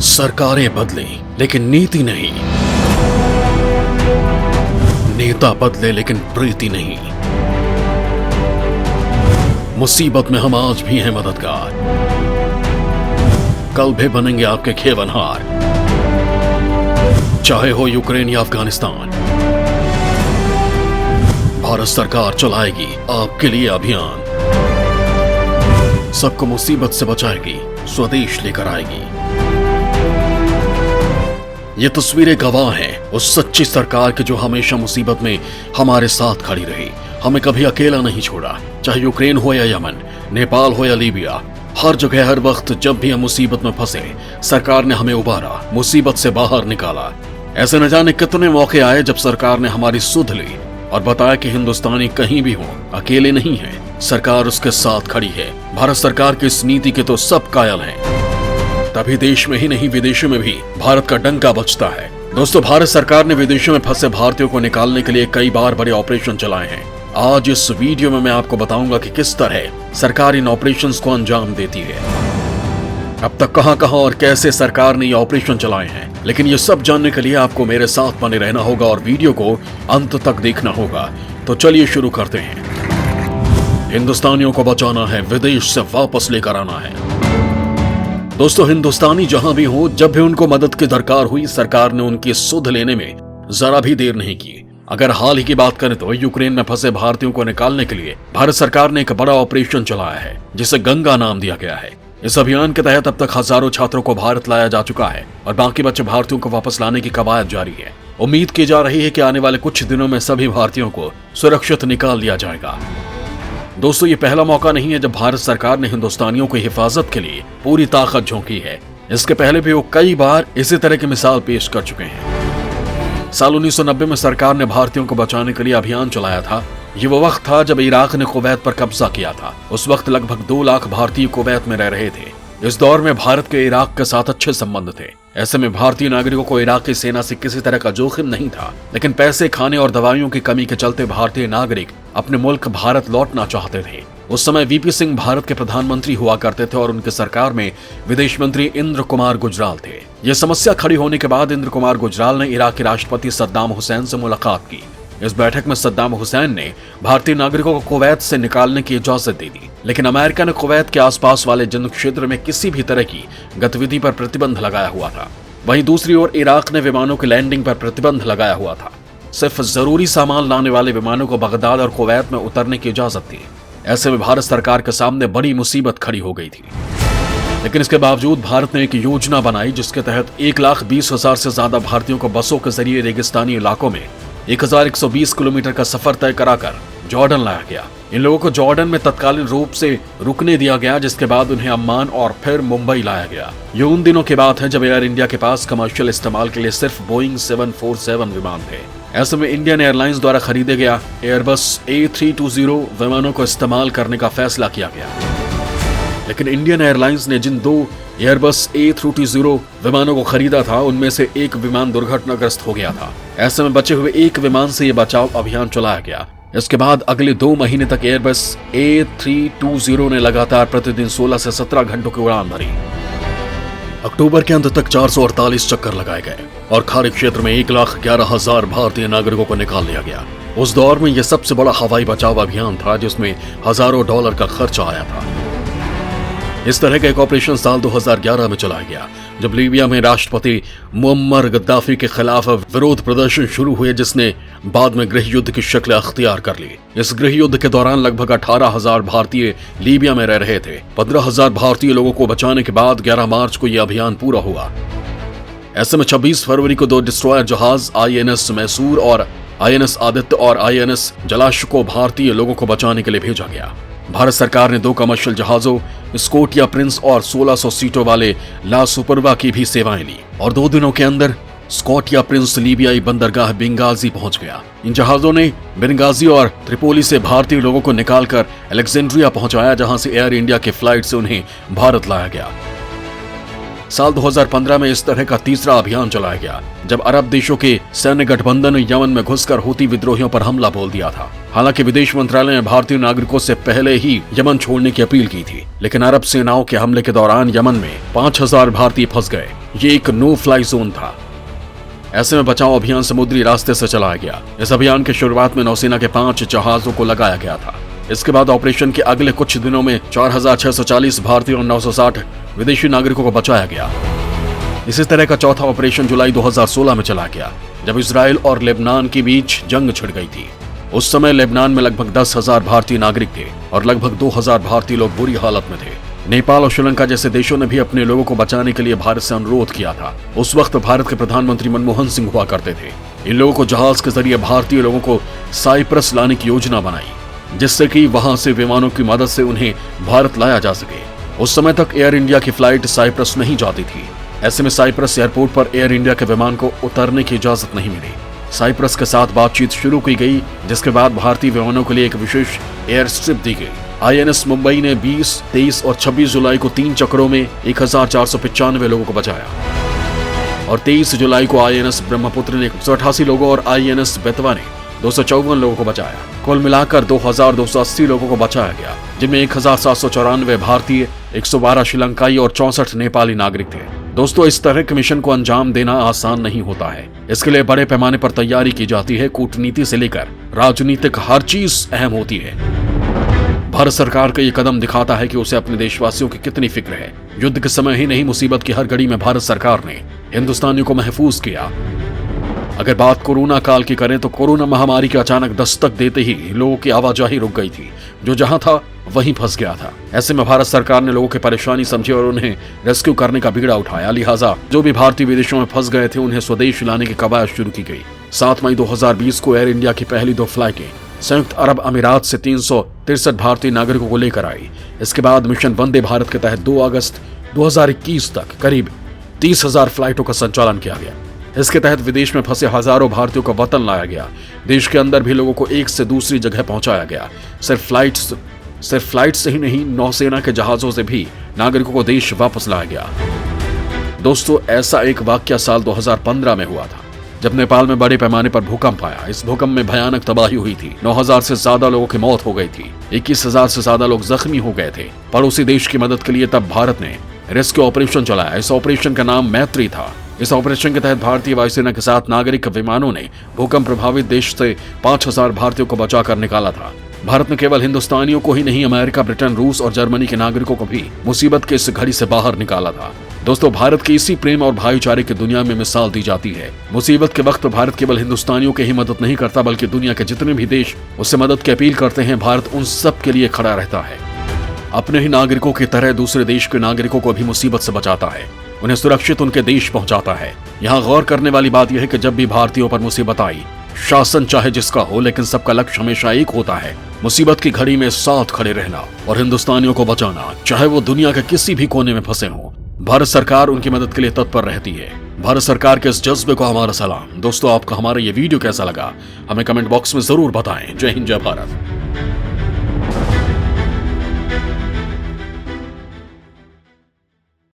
सरकारें बदले लेकिन नीति नहीं, नेता बदले लेकिन प्रीति नहीं। मुसीबत में हम आज भी हैं मददगार, कल भी बनेंगे आपके खेवनहार। चाहे हो यूक्रेन या अफगानिस्तान, भारत सरकार चलाएगी आपके लिए अभियान। सबको मुसीबत से बचाएगी, स्वदेश लेकर आएगी। ये तस्वीरें गवाह हैं उस सच्ची सरकार की जो हमेशा मुसीबत में हमारे साथ खड़ी रही, हमें कभी अकेला नहीं छोड़ा। चाहे यूक्रेन हो या यमन, नेपाल हो या लीबिया, हर जगह हर वक्त जब भी हम मुसीबत में फंसे, सरकार ने हमें उबारा, मुसीबत से बाहर निकाला। ऐसे न जाने कितने मौके आए जब सरकार ने हमारी सुध ली और बताया कि हिंदुस्तानी कहीं भी हो अकेले नहीं है, सरकार उसके साथ खड़ी है। भारत सरकार की इस नीति के तो सब कायल हैं। तभी देश में ही नहीं विदेशों में भी भारत का डंका बजता है। दोस्तों, भारत सरकार ने विदेशों में फंसे भारतीयों को निकालने के लिए कई बार बड़े ऑपरेशन चलाए हैं। आज इस वीडियो में मैं आपको बताऊंगा कि किस तरह सरकार इन ऑपरेशंस को अंजाम देती है। अब तक कहां और कैसे सरकार ने ये ऑपरेशन चलाए हैं, लेकिन ये सब जानने के लिए आपको मेरे साथ बने रहना होगा और वीडियो को अंत तक देखना होगा। तो चलिए शुरू करते हैं। हिंदुस्तानियों को बचाना है, विदेश से वापस लेकर आना है। दोस्तों, हिंदुस्तानी जहां भी हो, जब भी उनको मदद की दरकार हुई, सरकार ने उनकी सुध लेने में जरा भी देर नहीं की। अगर हाल ही की बात करें तो यूक्रेन में फंसे भारतीयों को निकालने के लिए भारत सरकार ने एक बड़ा ऑपरेशन चलाया है, जिसे गंगा नाम दिया गया है। इस अभियान के तहत अब तक हजारों छात्रों को भारत लाया जा चुका है और बाकी बचे भारतीयों को वापस लाने की कवायद जारी है। उम्मीद की जा रही है कि आने वाले कुछ दिनों में सभी भारतीयों को सुरक्षित निकाल लिया जाएगा। दोस्तों, ये पहला मौका नहीं है जब भारत सरकार ने हिंदुस्तानियों की हिफाजत के लिए पूरी ताकत झोंकी है। इसके पहले भी वो कई बार इसी तरह की मिसाल पेश कर चुके हैं। साल 1990 में सरकार ने भारतीयों को बचाने के लिए अभियान चलाया था। ये वो वक्त था जब इराक ने कुवैत पर कब्जा किया था। उस वक्त लगभग 2 लाख भारतीय कुवैत में रह रहे थे। इस दौर में भारत के इराक के साथ अच्छे संबंध थे। ऐसे में भारतीय नागरिकों को इराक की सेना से किसी तरह का जोखिम नहीं था, लेकिन पैसे, खाने और दवाइयों की कमी के चलते भारतीय नागरिक अपने मुल्क भारत लौटना चाहते थे। उस समय वीपी सिंह भारत के प्रधानमंत्री हुआ करते थे और उनकी सरकार में विदेश मंत्री इंद्र कुमार गुजराल थे। यह समस्या खड़ी होने के बाद इंद्र कुमार गुजराल ने इराक के राष्ट्रपति सद्दाम हुसैन से मुलाकात की। इस बैठक में सद्दाम हुसैन ने भारतीय नागरिकों को कुवैत से निकालने की इजाजत दे दी, लेकिन अमेरिका ने कुवैत के आसपास वाले जंग क्षेत्र में किसी भी तरह की गतिविधि पर प्रतिबंध लगाया हुआ था। वहीं दूसरी ओर इराक ने विमानों की लैंडिंग पर प्रतिबंध लगाया हुआ था। सिर्फ जरूरी सामान लाने वाले विमानों को बगदाद और कुवैत में उतरने की इजाजत थी। ऐसे में भारत सरकार के सामने बड़ी मुसीबत खड़ी हो गई थी। लेकिन इसके बावजूद भारत ने एक योजना बनाई जिसके तहत 1,20,000 से ज्यादा भारतीयों को बसों के जरिए रेगिस्तानी इलाकों में 1120 किलोमीटर का सफर तय कराकर जॉर्डन लाया गया। इन लोगों को जॉर्डन में तत्कालीन रूप से रुकने दिया गया, जिसके बाद उन्हें अम्मान और फिर मुंबई लाया गया। ये उन दिनों की बात है जब एयर इंडिया के पास कमर्शियल इस्तेमाल के लिए सिर्फ बोइंग 747 विमान थे। ऐसे में इंडियन एयरलाइंस द्वारा खरीदे गया एयरबस A320 विमानों को इस्तेमाल करने का फैसला किया गया। लेकिन इंडियन एयरलाइंस ने जिन 2 एयरबस A320 विमानों को खरीदा था, उनमें से एक विमान दुर्घटनाग्रस्त हो गया था। ऐसे में बचे हुए एक विमान से यह बचाव अभियान चलाया गया। इसके बाद अगले 2 महीने तक एयरबस A320 ने लगातार प्रतिदिन 16 से 17 घंटों की उड़ान भरी। अक्टूबर के अंत तक 448 चक्कर लगाए गए और खाड़ी क्षेत्र में 1,11,000 भारतीय नागरिकों को निकाल लिया गया। उस दौर में यह सबसे बड़ा हवाई बचाव अभियान था जिसमें हजारों डॉलर का खर्च आया था। इस तरह का एक ऑपरेशन साल 2011 में चलाया गया, जब लीबिया में राष्ट्रपति मुअम्मर गद्दाफी के खिलाफ विरोध प्रदर्शन शुरू हुए, जिसने बाद में गृह युद्ध की शक्ल अख्तियार कर ली। इस गृह युद्ध के दौरान लगभग 18,000 भारतीय लीबिया में रह रहे थे। 15,000 भारतीय लोगों को बचाने के बाद 11 मार्च को यह अभियान पूरा हुआ। ऐसे में 26 फरवरी को 2 डिस्ट्रॉयर जहाज INS मैसूर और INS आदित्य और INS जलाश्व को भारतीय लोगों को बचाने के लिए भेजा गया। भारत सरकार ने 2 कमर्शियल जहाजों स्कोटिया प्रिंस और 1600 सीटों वाले ला सुपरवा की भी सेवाएं ली और 2 दिनों के अंदर स्कोटिया प्रिंस लीबियाई बंदरगाह बेंगाजी पहुंच गया। इन जहाजों ने बेंगाजी और त्रिपोली से भारतीय लोगों को निकालकर अलेक्जेंड्रिया पहुंचाया, जहां से एयर इंडिया के फ्लाइट से उन्हें भारत लाया गया। साल 2015 में इस तरह का तीसरा अभियान चलाया गया, जब अरब देशों के सैन्य गठबंधन ने यमन में घुसकर हूती विद्रोहियों पर हमला बोल दिया था। हालांकि विदेश मंत्रालय ने भारतीय नागरिकों से पहले ही यमन छोड़ने की अपील की थी, लेकिन अरब सेनाओं के हमले के दौरान यमन में 5,000 भारतीय फंस गए। ये एक नो फ्लाई जोन था। ऐसे में बचाव अभियान समुद्री रास्ते से चलाया गया। इस अभियान की शुरुआत में नौसेना के 5 जहाजों को लगाया गया था। इसके बाद ऑपरेशन के अगले कुछ दिनों में 4640 भारतीय और 960 विदेशी नागरिकों को बचाया गया। इसी तरह का चौथा ऑपरेशन जुलाई 2016 में चला गया, जब इजराइल और लेबनान के बीच जंग छिड़ गई थी। उस समय लेबनान में लगभग 10,000 भारतीय नागरिक थे और लगभग 2,000 भारतीय लोग बुरी हालत में थे। नेपाल और श्रीलंका जैसे देशों ने भी अपने लोगों को बचाने के लिए भारत से अनुरोध किया था। उस वक्त भारत के प्रधानमंत्री मनमोहन सिंह हुआ करते थे। इन लोगों को जहाज के जरिए भारतीय लोगों को साइप्रस लाने की योजना बनाई, जिससे कि वहां से विमानों की मदद से उन्हें भारत लाया जा सके। उस समय तक एयर इंडिया की फ्लाइट साइप्रस नहीं जाती थी। ऐसे में साइप्रस एयरपोर्ट पर एयर इंडिया के विमान को उतरने की इजाजत नहीं मिली। साइप्रस के साथ बातचीत शुरू की गई, जिसके बाद भारतीय विमानों के लिए एक विशेष एयर स्ट्रिप दी गई। INS मुंबई ने 20, 23 और 26 जुलाई को 3 चक्रों में 1495 लोगों को बचाया और 23 जुलाई को INS ब्रह्मपुत्र ने 188 लोगों और INS बेतवा ने 254 लोगों को बचाया। कुल मिलाकर 2280 लोगों को बचाया गया, जिनमें 1794 भारतीय, 112 श्रीलंकाई और 64 नेपाली नागरिक थे। दोस्तों, इस तरह के मिशन को अंजाम देना आसान नहीं होता है। इसके लिए बड़े पैमाने पर तैयारी की जाती है। कूटनीति से लेकर राजनीतिक हर चीज अहम होती है। भारत सरकार का ये कदम दिखाता है कि उसे अपने देशवासियों की कितनी फिक्र है। युद्ध के समय ही नहीं, मुसीबत की हर घड़ी में भारत सरकार ने हिंदुस्तानियों को महफूज किया। अगर बात कोरोना काल की करें तो कोरोना महामारी के अचानक दस्तक देते ही लोगों की आवाजाही रुक गई थी। जो जहां था वहीं फंस गया था। ऐसे में भारत सरकार ने लोगों की परेशानी समझी और उन्हें रेस्क्यू करने का बीड़ा उठाया। लिहाजा जो भी भारतीय विदेशों में फंस गए थे, उन्हें स्वदेश लाने की कवायद शुरू की गई। 7 मई 2020 को एयर इंडिया की पहली 2 फ्लाइटें संयुक्त अरब अमीरात से 363 भारतीय नागरिकों को लेकर आई। इसके बाद मिशन वंदे भारत के तहत 2 अगस्त 2021 तक करीब 30,000 फ्लाइटों का संचालन किया गया। इसके तहत विदेश में फंसे हजारों भारतीयों को वतन लाया गया। देश के अंदर भी लोगों को एक से दूसरी जगह पहुंचाया गया। सिर्फ फ्लाइट से ही नहीं, नौसेना के जहाजों से भी नागरिकों को देश वापस लाया गया। दोस्तों, ऐसा एक वाकया साल 2015 में हुआ था, जब नेपाल में बड़े पैमाने पर भूकंप आया। इस भूकंप में भयानक तबाही हुई थी। 9,000 से ज्यादा लोगों की मौत हो गई थी। 21,000 से ज्यादा लोग जख्मी हो गए थे। पड़ोसी देश की मदद के लिए तब भारत ने रेस्क्यू ऑपरेशन चलाया। इस ऑपरेशन का नाम मैत्री था। इस ऑपरेशन के तहत भारतीय वायुसेना के साथ नागरिक विमानों ने भूकंप प्रभावित देश से 5,000 भारतीयों को बचाकर निकाला था। भारत ने केवल हिंदुस्तानियों को ही नहीं, अमेरिका, ब्रिटेन, रूस और जर्मनी के नागरिकों को भी मुसीबत के इस घड़ी से बाहर निकाला था। दोस्तों, भारत की इसी प्रेम और भाईचारे की दुनिया में मिसाल दी जाती है। मुसीबत के वक्त भारत केवल हिंदुस्तानियों की ही मदद नहीं करता, बल्कि दुनिया के जितने भी देश उससे मदद की अपील करते हैं, भारत उन सब के लिए खड़ा रहता है। अपने ही नागरिकों की तरह दूसरे देश के नागरिकों को भी मुसीबत से बचाता है, उन्हें सुरक्षित उनके देश पहुंचाता है। यहाँ गौर करने वाली बात यह है कि जब भी भारतीयों पर मुसीबत आई, शासन चाहे जिसका हो, लेकिन सबका लक्ष्य हमेशा एक होता है, मुसीबत की घड़ी में साथ खड़े रहना और हिंदुस्तानियों को बचाना, चाहे वो दुनिया के किसी भी कोने में फंसे हों। भारत सरकार उनकी मदद के लिए तत्पर रहती है। भारत सरकार के इस जज्बे को हमारा सलाम। दोस्तों, आपको हमारा ये वीडियो कैसा लगा, हमें कमेंट बॉक्स में जरूर बताएं। जय हिंद, जय भारत।